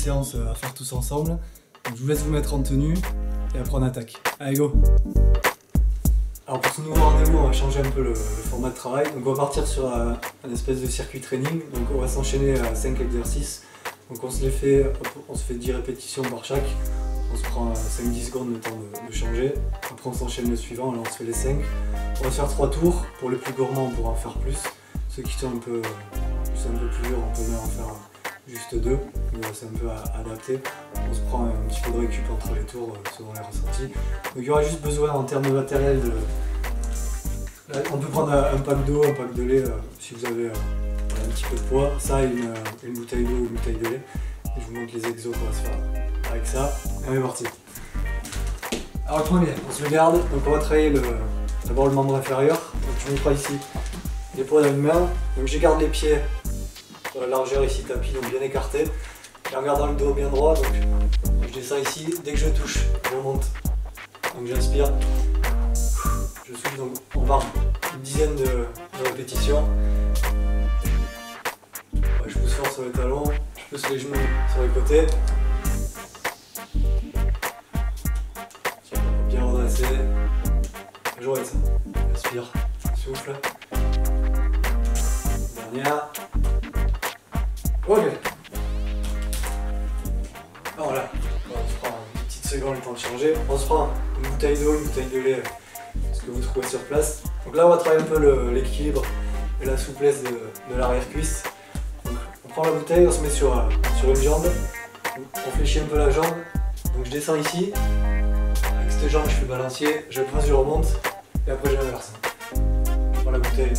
séance à faire tous ensemble. Donc, je vous laisse vous mettre en tenue et après on attaque. Allez go! Alors pour ce nouveau rendez-vous, on va changer un peu le format de travail. Donc on va partir sur un espèce de circuit training. Donc on va s'enchaîner à 5 exercices. Donc on se fait 10 répétitions par chaque. On se prend 5-10 secondes le temps de changer. Après on s'enchaîne le suivant, alors on se fait les 5. On va faire 3 tours. Pour les plus gourmands, on pourra en faire plus. Ceux qui sont un peu plus durs, on peut même en faire juste 2. C'est un peu adapté. On se prend un petit peu de récup entre les tours selon les ressentis. Donc il y aura juste besoin en termes de matériel on peut prendre un pack d'eau, un pack de lait si vous avez un petit peu de poids. Ça et une bouteille d'eau ou une bouteille de lait. Et je vous montre les exos qu'on va se faire avec ça. Et on est parti. Alors le premier, on se le garde. Donc on va travailler d'abord le membre inférieur. Donc je vous montre ici les poids dans une main. Donc je garde les pieds sur la largeur ici tapis, donc bien écarté. Et en gardant le dos bien droit, donc je descends ici. Dès que je touche, je remonte. Donc j'inspire. Je souffle, donc on part une dizaine de répétitions. Je pousse fort sur les talons, je pousse les genoux sur les côtés. Bien redresser. Je redescends. J'inspire, je souffle. Dernière. Ok. Voilà. On se prend une petite seconde le temps de changer. On se prend une bouteille d'eau, une bouteille de lait, ce que vous trouvez sur place. Donc là on va travailler un peu l'équilibre et la souplesse de l'arrière-cuisse. On prend la bouteille, on se met sur une jambe, on fléchit un peu la jambe. Donc je descends ici, avec cette jambe je fais balancier, je passe, je remonte, et après j'inverse. Je prends la bouteille,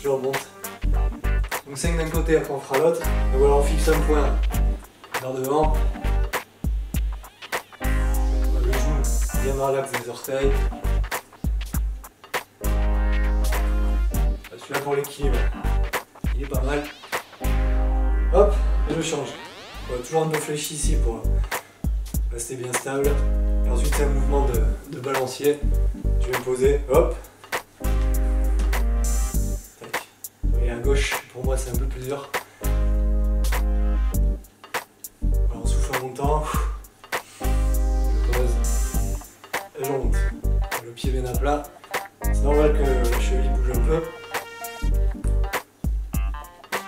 je remonte. Donc 5 d'un côté, après on fera l'autre. Donc voilà, on fixe un point vers devant. Le genou bien dans l'axe des orteils. Celui-là pour l'équilibre, il est pas mal. Hop, et je change. Toujours un peu fléchi ici pour rester bien stable. Et ensuite c'est un mouvement de balancier. Je vais me poser, hop. Tac. Et à gauche, pour moi c'est un peu plus dur. Voilà, on souffle en montant. Je pose. Et je remonte. Le pied bien à plat. C'est normal que la cheville bouge un peu.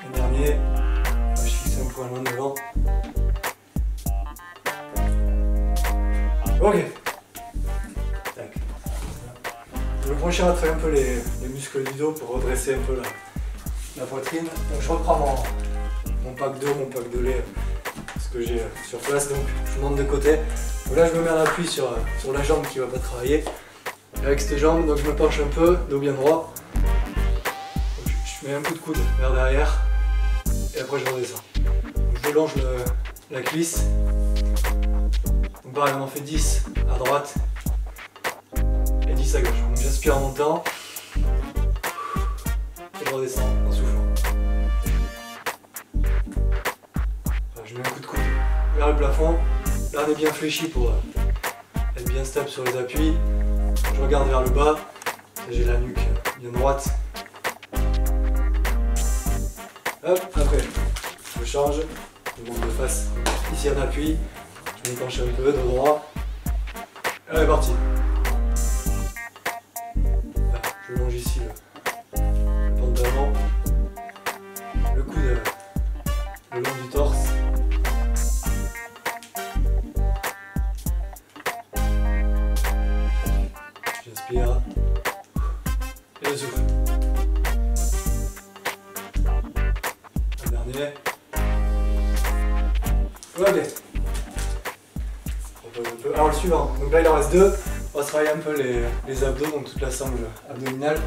Le dernier. Je fixe un point loin devant. Ok. Tac. Le prochain, on va travailler un peu les muscles du dos pour redresser un peu la poitrine. Donc je reprends mon pack d'eau, mon pack de lait, ce que j'ai sur place. Donc je monte de côté. Donc là je me mets en appui sur la jambe qui ne va pas travailler. Et avec cette jambe, donc je me penche un peu, dos bien droit. Donc, je mets un coup de coude vers derrière. Et après je redescends. Donc, je longe la cuisse. Donc pareil, on en fait 10 à droite et 10 à gauche. Donc j'inspire en montant et je redescends en soufflant. Enfin, je mets un coup de coude vers le plafond. Là on est bien fléchi pour être bien stable sur les appuis. Je regarde vers le bas. J'ai la nuque bien droite. Hop, après je change, je monte de face. Ici on appuie. Je me penche un peu, dos droit. Et allez, parti. Là, je longe ici le pantalon, le coude le long du torse. J'inspire et je souffle. Le dernier. Ok. Alors le suivant, donc là il en reste 2, on va travailler un peu les abdos, donc toute la sangle abdominale.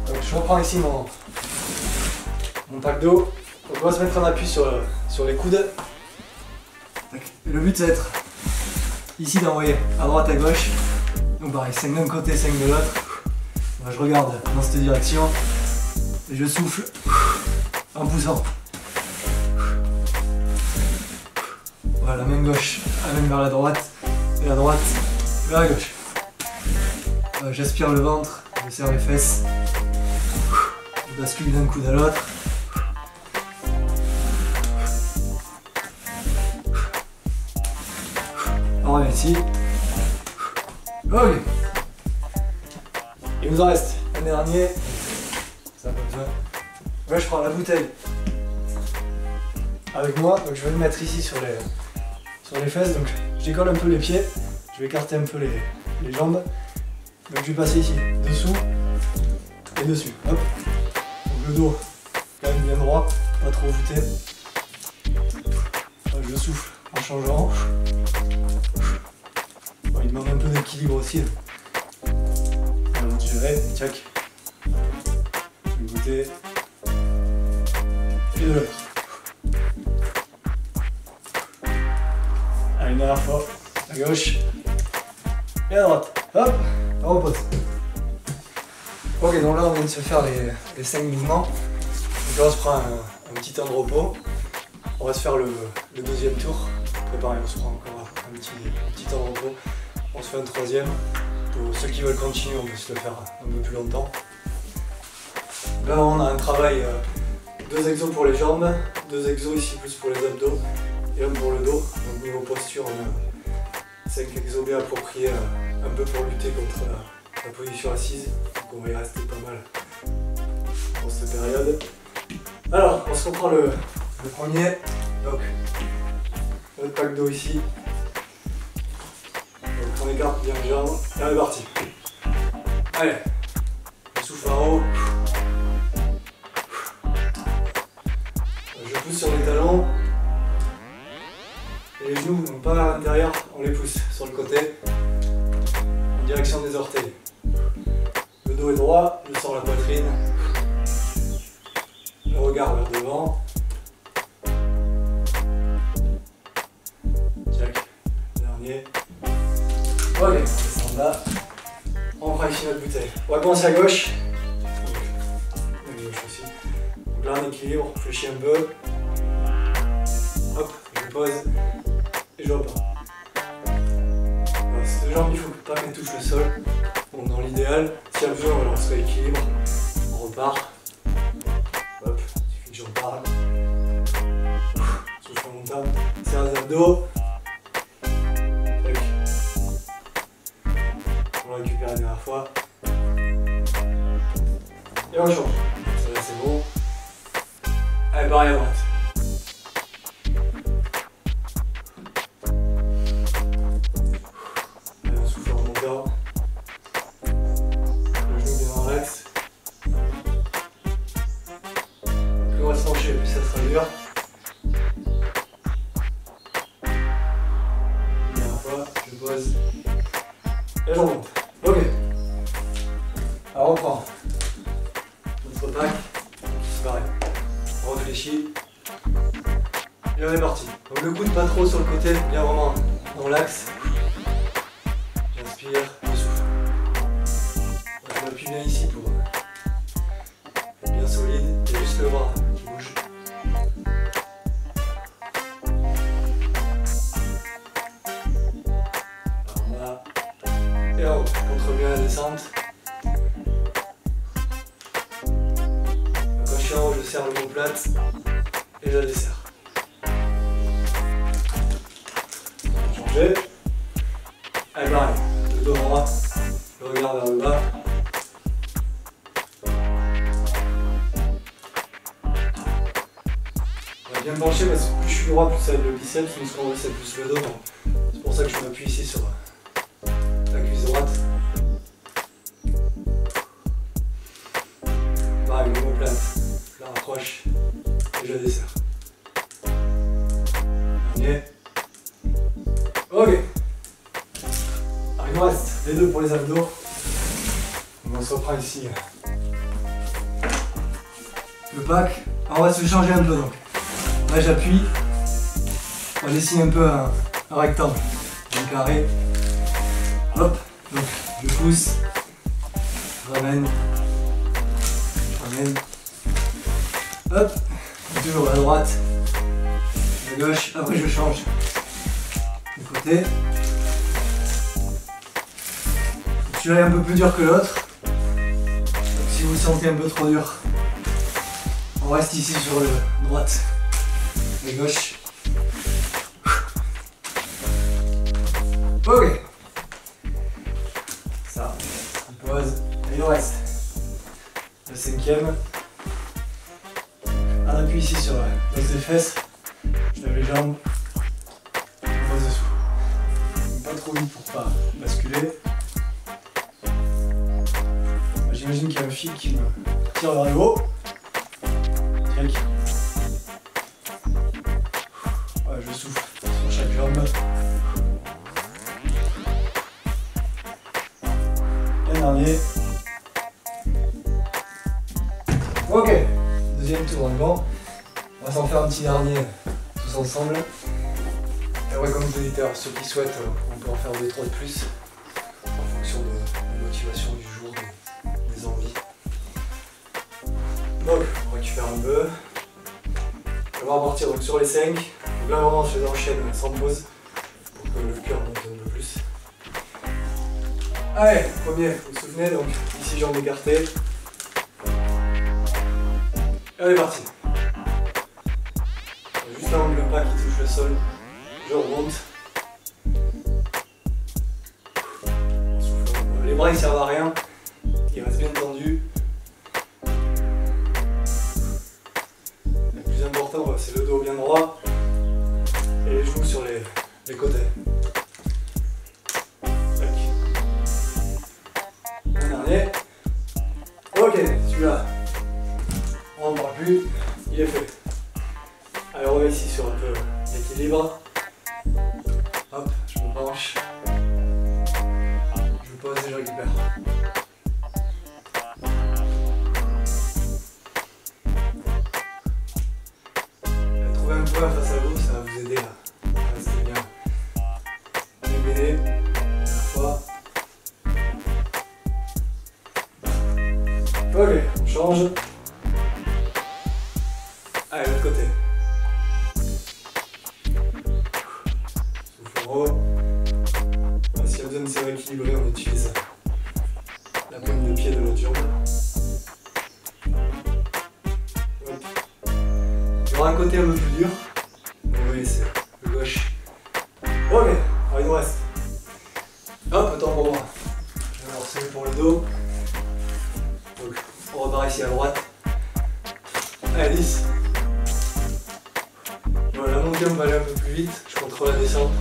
Donc je reprends ici mon pack d'eau, donc on va se mettre en appui sur les coudes. Et le but c'est d'être ici d'envoyer à droite à gauche, donc pareil 5 d'un côté, 5 de l'autre. Je regarde dans cette direction et je souffle en poussant. Voilà, la main gauche amène vers la droite. Et la droite vers la gauche. J'aspire le ventre, je serre les fesses. Je bascule d'un coude à l'autre. On remet ici. Ok. Il nous en reste un dernier. Ça n'a pas besoin. Là, je prends la bouteille avec moi. Donc je vais le mettre ici sur les fesses. Donc je décolle un peu les pieds. Je vais écarter un peu les jambes. Donc je vais passer ici, dessous et dessus. Hop. Donc le dos, quand même bien droit, pas trop voûté. Je souffle en changeant. Bon, il demande un peu d'équilibre aussi. On va gérer, tchac. Du côté et de l'autre. Allez, une dernière fois. À gauche et à droite. Hop, on repose. Ok, donc là on vient de se faire les 5 mouvements. Donc là on se prend un petit temps de repos. On va se faire le deuxième tour. Préparez, on se prend encore un petit temps de repos. On se fait un troisième. Pour ceux qui veulent continuer, on peut se le faire un peu plus longtemps. Là on a un travail, 2 exos pour les jambes, 2 exos ici plus pour les abdos et un pour le dos. Donc niveau posture, on a 5 exos bien appropriés un peu pour lutter contre la position assise. Donc on va y rester pas mal pour cette période. Alors, on se reprend le premier. Donc, notre pack d'eau ici. Donc on écarte bien les jambes. Et on est parti. Allez, je souffle en haut. Je pousse sur les talons. Et les genoux, donc pas à l'intérieur, on les pousse sur le côté. En direction des orteils. Le dos est droit, je sors la poitrine. Le regard vers devant. Check. Dernier. Ok, on descend là. On prend ici notre bouteille. On va commencer à gauche. Donc, gauche aussi. Donc là on équilibre, on fléchit un peu. Hop, je pose. Et je repars. Voilà, cette jambe, il faut pas qu'elle touche le sol. Donc dans l'idéal, s'il y a besoin, on se rééquilibre. On repart. Hop, il suffit que j'en parle. Souffle en montagne. Serre les abdos. On va récupérer la dernière fois. Et on change. Ça là c'est bon. Allez, pareil à droite. Allez, on souffle en montant. Le genou bien en l'axe. Plus on va se pencher, plus ça sera dur. Dernière fois, je pose. Et je remonte. Ok. Alors on prend notre pack. C'est pareil. On réfléchit. Et on est parti. Donc le coude pas trop sur le côté, bien vraiment dans l'axe. J'inspire, je souffle. Je m'appuie bien ici pour être bien solide. Il y a juste le bras qui bouge. Alors là. Et en haut, contrôle bien la descente. Quand je suis en haut, je serre l'omoplate et je la desserre. Changer. Allez, pareil, le dos droit, le regard vers le bas. On va bien pencher parce que plus je suis droit, plus ça va être le biceps, plus ça va être plus le dos. C'est pour ça que je m'appuie ici sur la cuisse droite. Pareil, l'omoplate, je la rapproche et je la desserre. Dernier. Ok. Alors, il nous reste les deux pour les abdos. Donc on se reprend ici le pack. Alors, on va se changer un peu donc. Là j'appuie. On va dessiner un peu un rectangle, un carré. Hop, donc je pousse, je ramène, hop, toujours à droite, à gauche, après je change de côté. Celui-là est un peu plus dur que l'autre, donc si vous le sentez un peu trop dur, on reste ici sur le droite et gauche. Ok. Ça, on pose. Et il nous reste le 5e. Un appui ici sur l'os des fesses. Je lève les jambes. On pose dessous. Pas trop vite pour pas basculer. J'imagine qu'il y a un fil qui me tire vers le haut. Check. Ouais, je souffle sur chaque jambe. Et dernier. Ok, deuxième tour, on est bon. On va s'en faire un petit dernier tous ensemble. Et ouais, comme je l'ai dit, ceux qui souhaitent, on peut en faire 2-3 de plus en fonction de la motivation du jour, des envies. Donc, on récupère un peu. On va repartir donc sur les 5. Donc là, vraiment, je les enchaîne sans pause pour que le cœur monte un peu plus. Allez, premier, vous vous souvenez, donc ici jambes écartées. Allez, parti. Juste avant que le pas qui touche le sol, je remonte. Les bras ils servent à rien, ils restent bien tendus. Le plus important c'est le dos bien droit et les genoux sur les côtés. Un dernier. Ok, celui-là, on n'en parle plus, il est fait. Allez, on va ici sur un peu l'équilibre. Hop, je me penche. Je pose et je récupère. Trouver un point face à vous, ça va vous aider à rester bien gainé. Première fois. Ok, on change. Allez, l'autre côté. Souffle en haut. S'il y a besoin de se rééquilibrer, on utilise la pointe de pied de l'autre jambe. Hop. Il y aura un côté un peu plus dur. Vous voyez, c'est le gauche. Ok, alors il nous reste. Hop, autant pour moi. Je vais amorcer pour le dos. Donc, on repart ici à droite. Allez, 10. Voilà, la montée, on va aller un peu plus vite. Je contrôle la descente.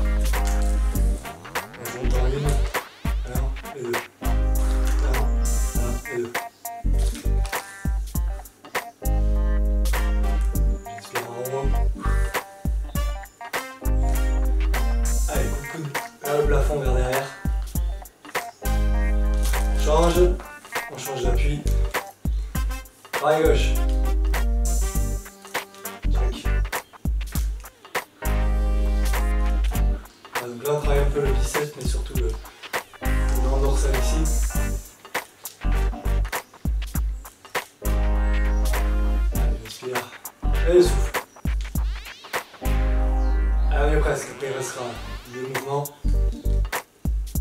Je monte en une. 1 et 2. 1 et 2. J'expire en haut. Allez, coup de coude vers le plafond, vers derrière. On change d'appui. Bras gauche. Check. Donc là on travaille un peu le biceps mais surtout le grand dorsal ici. Allez, j'inspire. Et je souffle. Allez, presque, après il restera deux mouvements.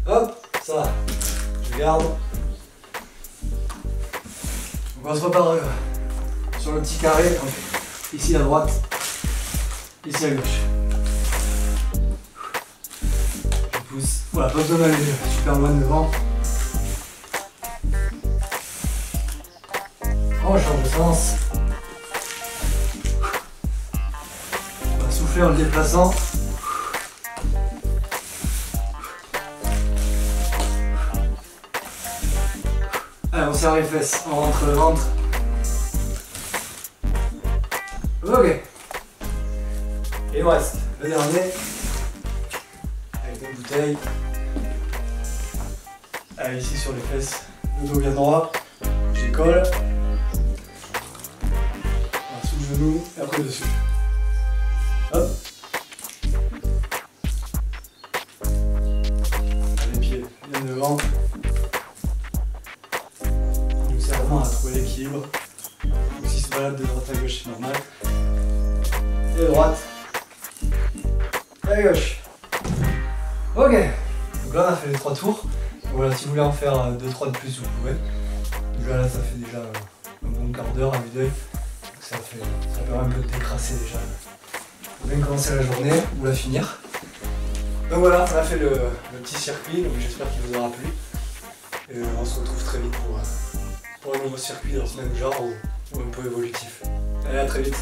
Hop, ça va. Je garde. Donc on se repart sur le petit carré. Donc, ici à droite, ici à gauche. Voilà, pas besoin d'aller super loin devant. On change de sens. On va souffler en le déplaçant. Allez, on serre les fesses, on rentre le ventre. Ok. Et il me reste le dernier. Avec une bouteille. Allez, ici sur les fesses, le dos bien droit, j'y colle. Sous le genou et après dessus. Hop. Les pieds bien devant. Nous servons à trouver l'équilibre. Donc si se balade de droite à gauche, c'est normal. Et droite. Et à gauche. Ok. Donc là on a fait les 3 tours. Voilà, si vous voulez en faire 2-3 de plus, vous pouvez. Déjà là, ça fait déjà un bon quart d'heure à vue d'œil. Ça permet un peu de décrasser déjà. Vous pouvez bien commencer la journée ou la finir. Donc voilà, on a fait le petit circuit, donc j'espère qu'il vous aura plu. Et on se retrouve très vite pour un nouveau circuit dans ce même genre ou un peu évolutif. Allez, à très vite.